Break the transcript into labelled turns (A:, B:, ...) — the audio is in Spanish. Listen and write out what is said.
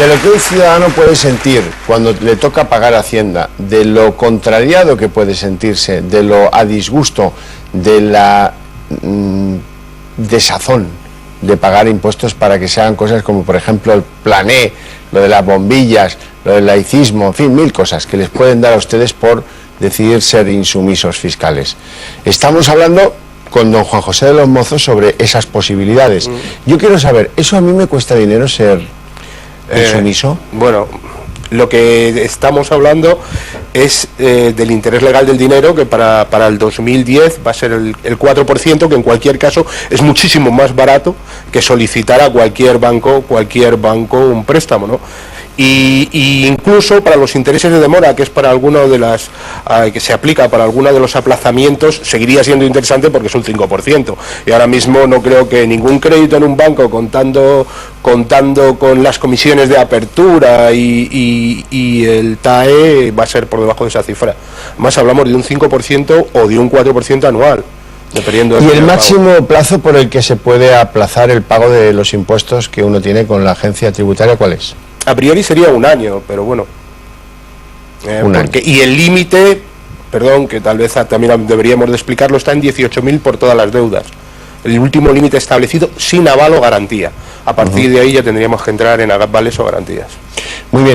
A: de lo que un ciudadano puede sentir cuando le toca pagar Hacienda, de lo contrariado que puede sentirse, de lo a disgusto, de la desazón de pagar impuestos para que se hagan cosas como, por ejemplo, el Plan E, lo de las bombillas, lo del laicismo, en fin, 1000 cosas que les pueden dar a ustedes por decidir ser insumisos fiscales. Estamos hablando con don Juan José de los Mozos sobre esas posibilidades. Yo quiero saber, ¿eso a mí me cuesta dinero ser insumiso?
B: Bueno, lo que estamos hablando es del interés legal del dinero, que para el 2010 va a ser el 4%, que en cualquier caso es muchísimo más barato que solicitar a cualquier banco un préstamo, ¿no? Y incluso para los intereses de demora, que es para alguno de las que se aplica para alguno de los aplazamientos, seguiría siendo interesante porque es un 5%. Y ahora mismo no creo que ningún crédito en un banco, contando con las comisiones de apertura y el TAE, va a ser por debajo de esa cifra. Más hablamos de un 5% o de un 4% anual. Dependiendo
A: ¿Y el máximo plazo por el que se puede aplazar el pago de los impuestos que uno tiene con la agencia tributaria, cuál es?
B: A priori sería un año, pero bueno. Y el límite, perdón, que tal vez también deberíamos de explicarlo, está en 18.000 por todas las deudas. El último límite establecido sin aval o garantía. A partir de ahí ya tendríamos que entrar en avales o garantías.
A: Muy bien.